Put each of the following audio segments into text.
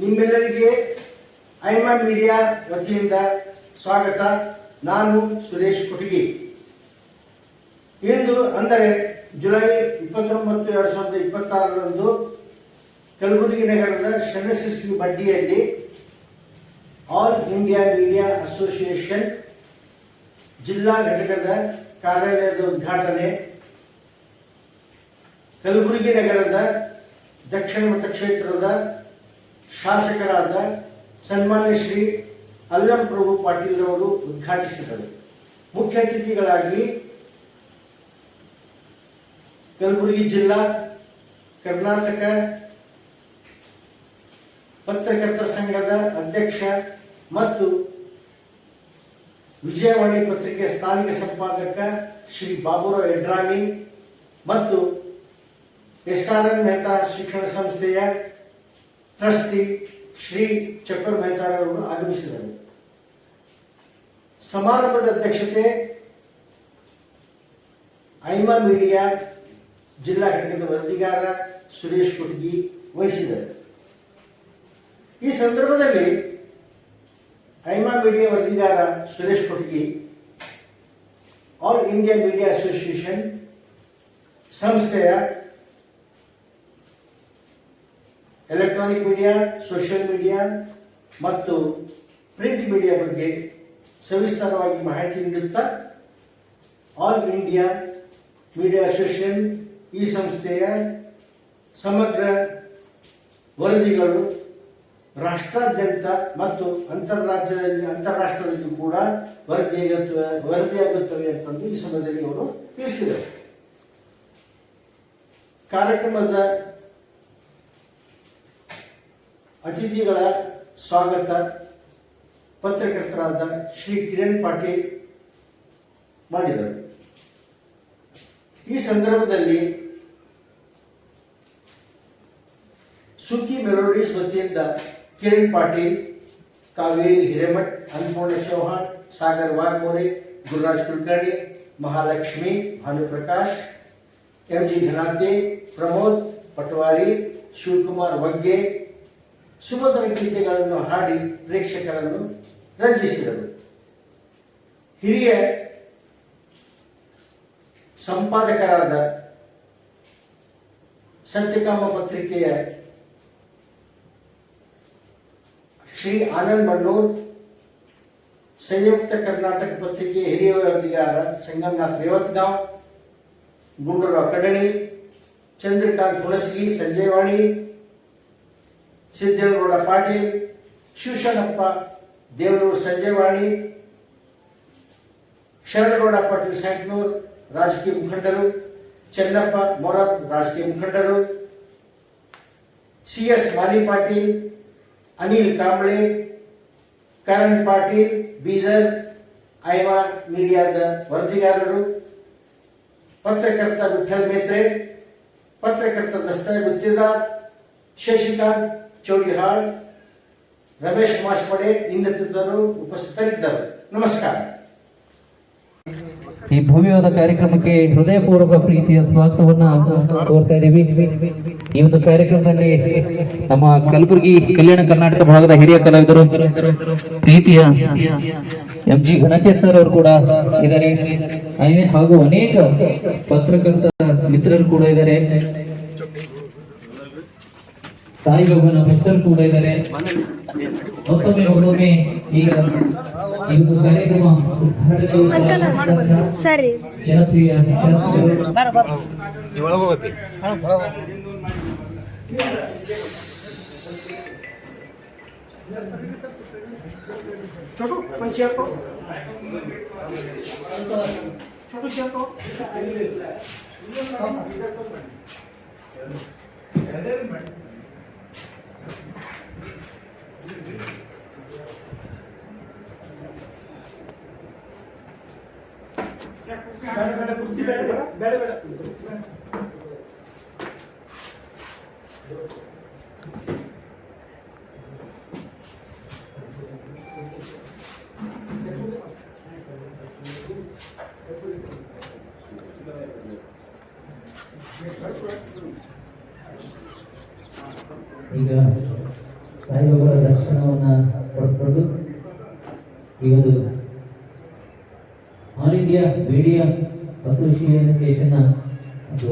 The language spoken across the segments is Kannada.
ನಿಮ್ಮೆಲ್ಲರಿಗೆ ಐಮಾ ಮೀಡಿಯಾ ವತಿಯಿಂದ ಸ್ವಾಗತ. ನಾನು ಸುರೇಶ್ ಕೊಟಗಿ. ಇಂದು ಅಂದರೆ ಜುಲೈ 29, 2026ರಂದು ಕಲಬುರಗಿ ನಗರದ ಶರಣಸಿಸ್ಗಿ ಬಡ್ಡಿಯಲ್ಲಿ ಆಲ್ ಇಂಡಿಯಾ ಮೀಡಿಯಾ ಅಸೋಸಿಯೇಷನ್ ಜಿಲ್ಲಾ ಘಟಕದ ಕಾರ್ಯಾಲಯದ ಉದ್ಘಾಟನೆ, ಕಲಬುರಗಿ ನಗರದ ದಕ್ಷಿಣ ಮತಕ್ಷೇತ್ರದ ಶಾಸಕರಾದ ಸನ್ಮಾನ್ಯ ಶ್ರೀ ಅಲ್ಲಂ ಪ್ರಭು ಪಾಟೀಲ್ ರವರು ಉದ್ಘಾಟಿಸಿದರು. ಮುಖ್ಯ ಅತಿಥಿಗಳಾಗಿ ಕಲಬುರಗಿ ಜಿಲ್ಲಾ ಕರ್ನಾಟಕ ಪತ್ರಕರ್ತರ ಸಂಘದ ಅಧ್ಯಕ್ಷ ಮತ್ತು ವಿಜಯವಾಣಿ ಪತ್ರಿಕೆ ಸ್ಥಾನಿಕ ಸಂಪಾದಕ ಶ್ರೀ ಬಾಬುರಾವ್ ಯಡ್ರಾಮಿ ಮತ್ತು SRN ಮೆಹ್ತಾ ಶಿಕ್ಷಣ ಸಂಸ್ಥೆಯ ಟ್ರಸ್ಟಿ ಶ್ರೀ ಚಕ್ರ ಮೆಹ್ತಾರವರು ಆಗಮಿಸಿದರು. ಸಮಾರಂಭದ ಅಧ್ಯಕ್ಷತೆ ಐಮಾ ಮೀಡಿಯಾ ಜಿಲ್ಲಾ ಘಟಕದ ವರದಿಗಾರ ಸುರೇಶ್ ಕೊಟಗಿ ವಹಿಸಿದರು. ಈ ಸಂದರ್ಭದಲ್ಲಿ ಐಮಾ ಮೀಡಿಯಾ ವರದಿಗಾರ Suresh Kotagi all India media association ಸಂಸ್ಥೆಯ ಎಲೆಕ್ಟ್ರಾನಿಕ್ ಮೀಡಿಯಾ, ಸೋಷಿಯಲ್ ಮೀಡಿಯಾ ಮತ್ತು ಪ್ರಿಂಟ್ ಮೀಡಿಯಾ ಬಗ್ಗೆ ಸವಿಸ್ತಾರವಾಗಿ ಮಾಹಿತಿ ನೀಡುತ್ತಾ, ಆಲ್ ಇಂಡಿಯಾ ಮೀಡಿಯಾ ಅಸೋಸಿಯೇಷನ್ ಈ ಸಂಸ್ಥೆಯ ಸಮಗ್ರ ವರದಿಗಳು ರಾಷ್ಟ್ರಾದ್ಯಂತ ಮತ್ತು ಅಂತಾರಾಷ್ಟ್ರದಲ್ಲಿ ಕೂಡ ವರದಿಯಾಗುತ್ತವೆ ಅಂತಂದು ಈ ಸಮಯದಲ್ಲಿ ಅವರು ತಿಳಿಸಿದರು. ಕಾರ್ಯಕ್ರಮದ ಅತಿಥಿಗಳ ಸ್ವಾಗತ ಪತ್ರಕರ್ತರಾದ ಶ್ರೀ ಕಿರಣ್ ಪಾಟೀಲ್ ಮಾಡಿದರು. ಈ ಸಂದರ್ಭದಲ್ಲಿ ಸುಖಿ ಮೆಲೋಡೀಸ್ ವತಿಯಿಂದ ಕಿರಣ್ ಪಾಟೀಲ್, ಕಾವೇರಿ ಹಿರೇಮಠ್, ಅನ್ನಪೂರ್ಣ ಚೌಹಾಣ್, ಸಾಗರ್ ವಾಘಮೋರೆ, ಗುರುರಾಜ್ ಕುಲಕರ್ಣಿ, ಮಹಾಲಕ್ಷ್ಮಿ, ಭಾನುಪ್ರಕಾಶ್, MG ಘನಾತೆ, ಪ್ರಮೋದ್ ಪಟವಾರಿ, ಶಿವಕುಮಾರ್ ವಗ್ಗೆ ಸುಮಧುರ ಗೀತೆಗಳನ್ನು ಹಾಡಿ ಪ್ರೇಕ್ಷಕರನ್ನು ರಂಜಿಸಿದರು. ಹಿರಿಯ ಸಂಪಾದಕರಾದ ಸತ್ಯಕಾಮ ಪತ್ರಿಕೆಯ ಶ್ರೀ ಆನಂದ್ ಮಣ್ಣೂರ್, ಸಂಯುಕ್ತ ಕರ್ನಾಟಕ ಪತ್ರಿಕೆಯ ಹಿರಿಯ ವರದಿಗಾರ ಸಂಗಮನಾಥ್ ರೇವತ್ಗಾಂವ್, ಗುಂಡೂರಾವ್ ಕಡಣಿ, ಚಂದ್ರಕಾಂತ್ ಹುಣಸಗಿ, ಸಂಜಯವಾಣಿ, ಸಿದ್ದೇಗೌಡ ಪಾಟೀಲ್, ಶಿವಶರಣಪ್ಪ ದೇವನೂರು, ಸಂಜಯವಾಣಿ, ಶರಣಗೌಡ ಪಾಟೀಲ್ ಸಂಕನೂರ್ ರಾಜಕೀಯ ಮುಖಂಡರು, ಚೆನ್ನಪ್ಪ ಮೊರಬ್ ರಾಜಕೀಯ ಮುಖಂಡರು, CS ಮಾಲಿ ಪಾಟೀಲ್, ಅನಿಲ್ ಕಾಂಬ್ಳೆ, ಕರಣ್ ಪಾಟೀಲ್ ಬೀದರ್, ಐಮಾ ಮೀಡಿಯಾದ ವರದಿಗಾರರು, ಪತ್ರಕರ್ತ ವಿಠಲ್ ಮೇತ್ರೆ, ಪತ್ರಕರ್ತ ದಸ್ತರ್ ಗುತ್ತಿದಾರ್, ಶಶಿಕಾಂತ್ ಚೌಡಿಹಾಳ್, ರಮೇಶ್ ಮಾಶ್ಪಡೆ ಇನ್ನಿತರರು ಉಪಸ್ಥಿತರಿದ್ದರು. ನಮಸ್ಕಾರ. ಈ ಭವ್ಯವಾದ ಕಾರ್ಯಕ್ರಮಕ್ಕೆ ಹೃದಯಪೂರ್ವಕ ಪ್ರೀತಿಯ ಸ್ವಾಗತವನ್ನ ಕೋರ್ತಾ ಇದ್ದೀವಿ. ಈ ಒಂದು ಕಾರ್ಯಕ್ರಮದಲ್ಲಿ ನಮ್ಮ ಕಲಬುರಗಿ ಕಲ್ಯಾಣ ಕರ್ನಾಟಕ ಭಾಗದ ಹಿರಿಯ ಕಲಾವಿದರು ಪ್ರೀತಿಯ MG ಘನತೆ ಸರ್ ಅವರು ಕೂಡ ಇದ್ದಾರೆ, ಹಾಗೂ ಅನೇಕ ಪತ್ರಕರ್ತ ಮಿತ್ರರು ಕೂಡ ಇದ್ದಾರೆ, ಸಾಯಿಬಾಬನ ಭಕ್ತರು ಕೂಡ ಇದ್ದಾರೆ. ಒಮ್ಮೊಮ್ಮೆ ಈಗ ಈ ಒಂದು ಕಾರ್ಯಕ್ರಮ ಜನಪ್ರಿಯ ಈಗ ಸಾಯಿಬಾಬರ ದರ್ಶನವನ್ನು ಪಡ್ಕೊಂಡು ಈ ಒಂದು ಆಲ್ ಇಂಡಿಯಾ ಮೀಡಿಯಾ ಅಸೋಸಿಯೇಷನ್ನ ಒಂದು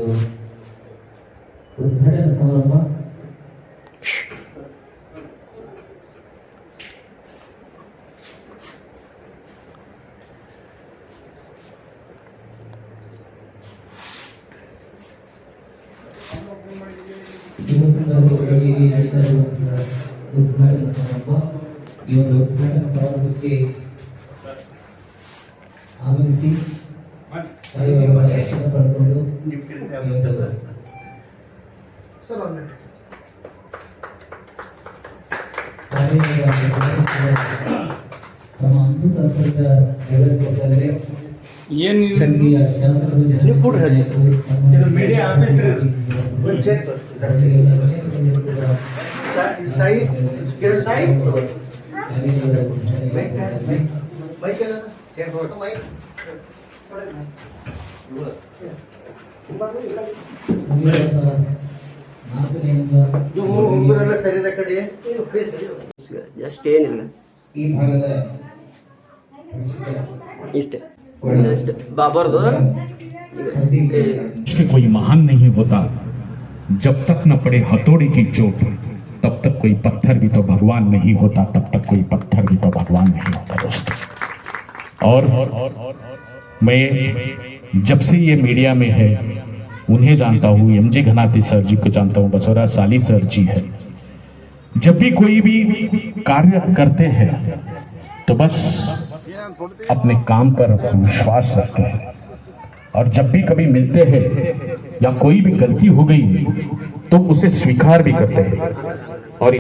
ಉದ್ಘಾಟನಾ ಸಮಾರಂಭ ನಡೀತಾ ಇರುವಂತಹ ಉದ್ಘಾಟನಾ ಸಮಾರಂಭ. ಈ ಒಂದು ಉದ್ಘಾಟನಾ ಸಮಾರಂಭಕ್ಕೆ ಆಗಮಿಸಿ ಸಾಯಿಬಾಬಾ ದರ್ಶನ ಪಡೆದುಕೊಂಡು ತಮ್ಮ ಅದ್ಭುತ ಅರ್ಥದಿಂದ ನೆರವೇರಿಸಿದ್ದಾರೆ. ಸಂಘೀಯ ಶಾಸಕರು, ಇದು ಮೀಡಿಯಾ ಆಫೀಸ್ ಸಾಯಿ ಸಾಯಿ ಒಬ್ಬರೆಲ್ಲ ಶರೀರ ಕಡೆ ಜಸ್ಟ್ ಏನಿಲ್ಲ, ಈ ಭಾಗದ ಇಷ್ಟೇ ಬಾಬರ್ದು कोई महान नहीं होता जब तक न पड़े हथौड़े की चोट, तब तक कोई पत्थर भी तो भगवान नहीं होता, तब तक कोई पत्थर भी तो भगवान नहीं होता दोस्तों। और मैं जब से ये मीडिया में है उन्हें जानता हूँ, एमजी घनाती सर जी को जानता हूँ, बसोरा साली सर जी है। जब भी कोई भी कार्य करते हैं तो बस अपने काम पर विश्वास रखते हैं, और जब भी कभी मिलते हैं या कोई भी गलती हो गई तो उसे स्वीकार भी करते हैं। और